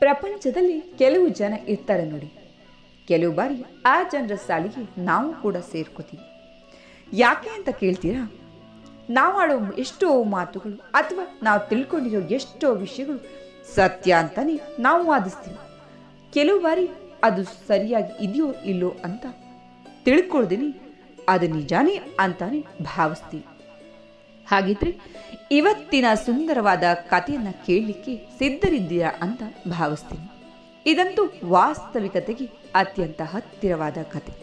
ಪ್ರಪಂಚದಲ್ಲಿ ಕೆಲವು ಜನ ಇರ್ತಾರೆ ನೋಡಿ. ಕೆಲವು ಬಾರಿ ಆ ಜನರ ಸಾಲಿಗೆ ನಾವು ಕೂಡ ಸೇರ್ಕೋತೀವಿ. ಯಾಕೆ ಅಂತ ಕೇಳ್ತೀರಾ? ನಾವು ಆಡೋ ಎಷ್ಟೋ ಮಾತುಗಳು ಅಥವಾ ನಾವು ತಿಳ್ಕೊಂಡಿರೋ ಎಷ್ಟೋ ವಿಷಯಗಳು ಸತ್ಯ ಅಂತಾನೆ ನಾವು ವಾದಿಸ್ತೀವಿ. ಕೆಲವು ಬಾರಿ ಅದು ಸರಿಯಾಗಿ ಇದೆಯೋ ಇಲ್ಲೋ ಅಂತ ತಿಳ್ಕೊಳ್ತೀನಿ, ಅದು ನಿಜಾನೇ ಅಂತಾನೆ ಭಾವಿಸ್ತೀವಿ. ಹಾಗಿದ್ರೆ ಇವತ್ತಿನ ಸುಂದರವಾದ ಕಥೆಯನ್ನು ಕೇಳಲಿಕ್ಕೆ ಸಿದ್ಧರಿದ್ದೀರಾ ಅಂತ ಭಾವಿಸ್ತೀನಿ. ಇದಂತೂ ವಾಸ್ತವಿಕತೆಗೆ ಅತ್ಯಂತ ಹತ್ತಿರವಾದ ಕತೆ.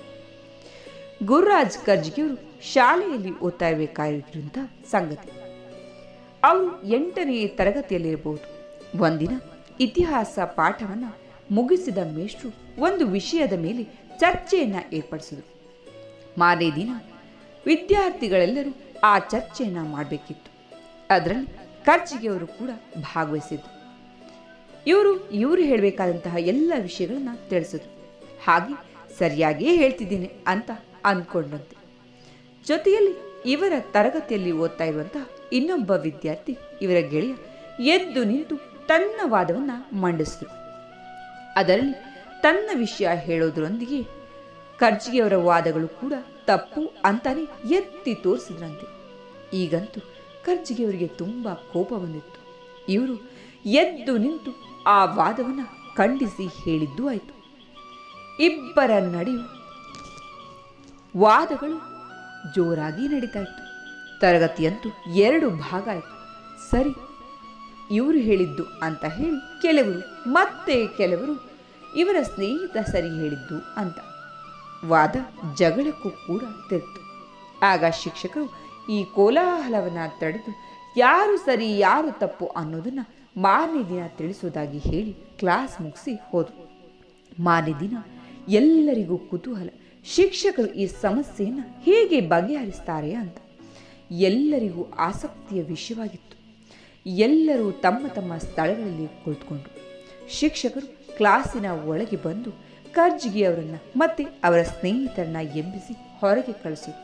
ಗುರುರಾಜ್ ಕರ್ಜ್ಗಿಯವರು ಶಾಲೆಯಲ್ಲಿ ಓದ್ತಾ ಇರಬೇಕಾಗಿರುವಂಥ ಸಂಗತಿ. ಅವರು 8ನೇ ತರಗತಿಯಲ್ಲಿರಬಹುದು. ಒಂದಿನ ಇತಿಹಾಸ ಪಾಠವನ್ನು ಮುಗಿಸಿದ ಮೇಷ್ಟ್ರು ಒಂದು ವಿಷಯದ ಮೇಲೆ ಚರ್ಚೆಯನ್ನು ಏರ್ಪಡಿಸಿದರು. ಮಾರನೇ ದಿನ ವಿದ್ಯಾರ್ಥಿಗಳೆಲ್ಲರೂ ಆ ಚರ್ಚೆಯನ್ನು ಮಾಡಬೇಕಿತ್ತು. ಅದರಲ್ಲಿ ಕರ್ಜ್ಗಿಯವರು ಕೂಡ ಭಾಗವಹಿಸಿದ್ರು. ಇವರು ಹೇಳಬೇಕಾದಂತಹ ಎಲ್ಲ ವಿಷಯಗಳನ್ನ ತಿಳಿಸಿದ್ರು. ಹಾಗೆ ಸರಿಯಾಗಿಯೇ ಹೇಳ್ತಿದ್ದೀನಿ ಅಂತ ಅಂದ್ಕೊಂಡಂತೆ. ಜೊತೆಯಲ್ಲಿ ಇವರ ತರಗತಿಯಲ್ಲಿ ಓದ್ತಾ ಇರುವಂತಹ ಇನ್ನೊಬ್ಬ ವಿದ್ಯಾರ್ಥಿ, ಇವರ ಗೆಳೆಯ, ಎದ್ದು ನಿಂತು ತನ್ನ ವಾದವನ್ನು ಮಂಡಿಸಿದ್ರು. ಅದರಲ್ಲಿ ತನ್ನ ವಿಷಯ ಹೇಳೋದ್ರೊಂದಿಗೆ ಕರ್ಜ್ಗಿಯವರ ವಾದಗಳು ಕೂಡ ತಪ್ಪು ಅಂತಾನೆ ಎತ್ತಿ ತೋರಿಸಿದ್ರಂತೆ. ಈಗಂತೂ ಕರ್ಜ್ಗಿಯವರಿಗೆ ತುಂಬ ಕೋಪ ಬಂದಿತ್ತು. ಇವರು ಎದ್ದು ನಿಂತು ಆ ವಾದವನ್ನು ಖಂಡಿಸಿ ಹೇಳಿದ್ದೂ ಆಯಿತು. ಇಬ್ಬರ ನಡೆಯು ವಾದಗಳು ಜೋರಾಗಿ ನಡೀತಾ ಇತ್ತು. ತರಗತಿಯಂತೂ 2 ಭಾಗ ಆಯಿತು. ಸರಿ, ಇವರು ಹೇಳಿದ್ದು ಅಂತ ಹೇಳಿ ಕೆಲವರು, ಮತ್ತೆ ಕೆಲವರು ಇವರ ಸ್ನೇಹಿತ ಸರಿ ಹೇಳಿದ್ದು ಅಂತ ವಾದ ಜಗಳಕ್ಕೂ ಕೂಡ ತಿರುಗಿತು. ಆಗ ಶಿಕ್ಷಕರು ಈ ಕೋಲಾಹಲವನ್ನು ತಡೆದು ಯಾರು ಸರಿ ಯಾರು ತಪ್ಪು ಅನ್ನೋದನ್ನು ಮಾರನೇ ದಿನ ತಿಳಿಸೋದಾಗಿ ಹೇಳಿ ಕ್ಲಾಸ್ ಮುಗಿಸಿ ಹೋದರು. ಮಾರನೇ ದಿನ ಎಲ್ಲರಿಗೂ ಕುತೂಹಲ, ಶಿಕ್ಷಕರು ಈ ಸಮಸ್ಯೆಯನ್ನು ಹೇಗೆ ಬಗೆಹರಿಸ್ತಾರೆ ಅಂತ. ಎಲ್ಲರಿಗೂ ಆಸಕ್ತಿಯ ವಿಷಯವಾಗಿತ್ತು. ಎಲ್ಲರೂ ತಮ್ಮ ತಮ್ಮ ಸ್ಥಳಗಳಲ್ಲಿ ಕುಳಿತುಕೊಂಡ್ರು. ಶಿಕ್ಷಕರು ಕ್ಲಾಸಿನ ಒಳಗೆ ಬಂದು ಕರ್ಜ್ಗಿಯವರನ್ನು ಮತ್ತೆ ಅವರ ಸ್ನೇಹಿತರನ್ನ ಎಬ್ಬಿಸಿ ಹೊರಗೆ ಕಳಿಸಿದರು.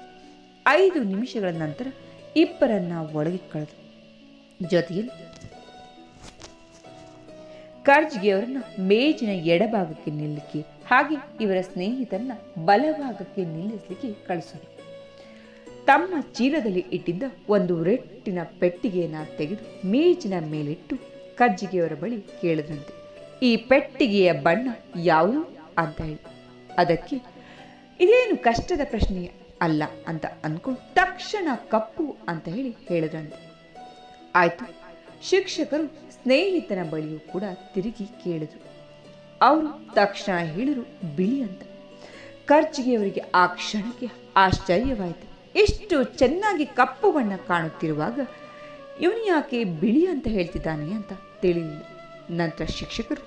5 ನಿಮಿಷಗಳ ನಂತರ ಇಬ್ಬರನ್ನ ಒಳಗೆ ಕಳೆದರು. ಜೊತೆಯಲ್ಲಿ ಕರ್ಜ್ಗಿಯವರನ್ನ ಮೇಜಿನ ಎಡಭಾಗಕ್ಕೆ ನಿಲ್ಲಲಿಕ್ಕೆ ಹಾಗೆ ಇವರ ಸ್ನೇಹಿತರನ್ನ ಬಲಭಾಗಕ್ಕೆ ನಿಲ್ಲಿಸಲಿಕ್ಕೆ ಕಳಿಸಿದರು. ತಮ್ಮ ಚೀಲದಲ್ಲಿ ಇಟ್ಟಿದ್ದ ಒಂದು ರೆಟ್ಟಿನ ಪೆಟ್ಟಿಗೆಯನ್ನು ತೆಗೆದು ಮೇಜಿನ ಮೇಲಿಟ್ಟು ಕರ್ಜ್ಗಿಯವರ ಬಳಿ ಕೇಳಿದ್ರಂತೆ, ಈ ಪೆಟ್ಟಿಗೆಯ ಬಣ್ಣ ಯಾವುದು ಅಂತ ಹೇಳಿ. ಅದಕ್ಕೆ ಇದೇನು ಕಷ್ಟದ ಪ್ರಶ್ನೆ ಅಲ್ಲ ಅಂತ ಅಂದ್ಕೊಂಡು ತಕ್ಷಣ ಕಪ್ಪು ಅಂತ ಹೇಳಿದ್ರಂತೆ. ಆಯ್ತು, ಶಿಕ್ಷಕರು ಸ್ನೇಹಿತನ ಬಳಿಯೂ ಕೂಡ ತಿರುಗಿ ಕೇಳಿದ್ರು. ಅವರು ತಕ್ಷಣ ಹೇಳಿರು ಬಿಳಿ ಅಂತ. ಕರ್ಜ್ಗಿಯವರಿಗೆ ಆ ಕ್ಷಣಕ್ಕೆ ಆಶ್ಚರ್ಯವಾಯಿತು. ಇಷ್ಟು ಚೆನ್ನಾಗಿ ಕಪ್ಪು ಬಣ್ಣ ಕಾಣುತ್ತಿರುವಾಗ ಇವನು ಯಾಕೆ ಬಿಳಿ ಅಂತ ಹೇಳ್ತಿದ್ದಾನೆ ಅಂತ ತಿಳಿಲಿಲ್ಲ. ನಂತರ ಶಿಕ್ಷಕರು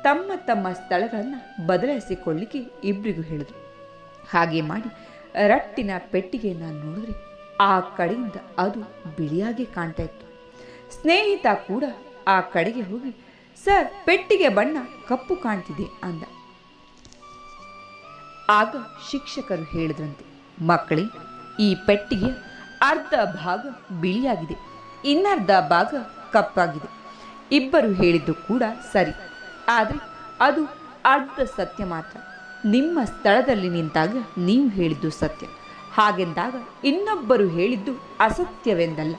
ತಮ್ಮ ತಮ್ಮ ಸ್ಥಳಗಳನ್ನು ಬದಲಾಯಿಸಿಕೊಳ್ಳಿಕ್ಕೆ ಇಬ್ಬರಿಗೂ ಹೇಳಿದ್ರು. ಹಾಗೆ ಮಾಡಿ ರಟ್ಟಿನ ಪೆಟ್ಟಿಗೆಯನ್ನು ನೋಡಿದ್ರೆ ಆ ಕಡೆಯಿಂದ ಅದು ಬಿಳಿಯಾಗಿ ಕಾಣ್ತಾ ಇತ್ತು. ಸ್ನೇಹಿತ ಕೂಡ ಆ ಕಡೆಗೆ ಹೋಗಿ, ಸರ್, ಪೆಟ್ಟಿಗೆ ಬಣ್ಣ ಕಪ್ಪು ಕಾಣ್ತಿದೆ ಅಂದ. ಆಗ ಶಿಕ್ಷಕರು ಹೇಳಿದ್ರಂತೆ, ಮಕ್ಕಳೇ, ಈ ಪೆಟ್ಟಿಗೆ ಅರ್ಧ ಭಾಗ ಬಿಳಿಯಾಗಿದೆ, ಇನ್ನರ್ಧ ಭಾಗ ಕಪ್ಪಾಗಿದೆ. ಇಬ್ಬರು ಹೇಳಿದ್ದು ಕೂಡ ಸರಿ, ಆದರೆ ಅದು ಅರ್ಧ ಸತ್ಯ ಮಾತ್ರ. ನಿಮ್ಮ ಸ್ಥಳದಲ್ಲಿ ನಿಂತಾಗ ನೀವು ಹೇಳಿದ್ದು ಸತ್ಯ, ಹಾಗೆಂದಾಗ ಇನ್ನೊಬ್ಬರು ಹೇಳಿದ್ದು ಅಸತ್ಯವೆಂದಲ್ಲ.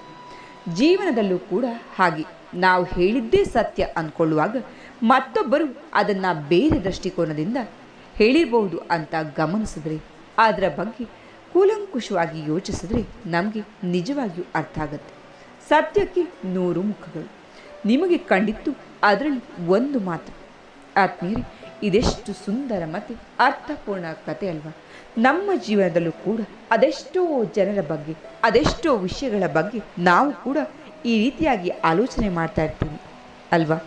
ಜೀವನದಲ್ಲೂ ಕೂಡ ಹಾಗೆ ನಾವು ಹೇಳಿದ್ದೇ ಸತ್ಯ ಅಂದ್ಕೊಳ್ಳುವಾಗ ಮತ್ತೊಬ್ಬರು ಅದನ್ನು ಬೇರೆ ದೃಷ್ಟಿಕೋನದಿಂದ ಹೇಳಿರಬಹುದು ಅಂತ ಗಮನಿಸಿದ್ರೆ, ಅದರ ಬಗ್ಗೆ ಕೂಲಂಕುಷವಾಗಿ ಯೋಚಿಸಿದ್ರೆ ನಮಗೆ ನಿಜವಾಗಿಯೂ ಅರ್ಥ ಆಗುತ್ತೆ. ಸತ್ಯಕ್ಕೆ 100 ಮುಖಗಳು. ನಿಮಗೆ ಕಂಡಿತ್ತು ಅದರಲ್ಲಿ ಒಂದು ಮಾತ್ರ. ಆತ್ಮೀಯರೇ, ಇದೆಷ್ಟು ಸುಂದರ ಮತ್ತು ಅರ್ಥಪೂರ್ಣ ಕಥೆ ಅಲ್ವಾ? ನಮ್ಮ ಜೀವನದಲ್ಲೂ ಕೂಡ ಅದೆಷ್ಟೋ ಜನರ ಬಗ್ಗೆ, ಅದೆಷ್ಟೋ ವಿಷಯಗಳ ಬಗ್ಗೆ ನಾವು ಕೂಡ ಈ ರೀತಿಯಾಗಿ ಆಲೋಚನೆ ಮಾಡ್ತಾ ಇರ್ತೀವಿ ಅಲ್ವಾ?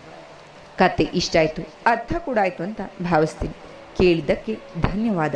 ಕತೆ ಇಷ್ಟ ಆಯಿತು, ಅರ್ಥ ಕೂಡ ಆಯಿತು ಅಂತ ಭಾವಿಸ್ತೀನಿ. ಕೇಳಿದ್ದಕ್ಕೆ ಧನ್ಯವಾದ.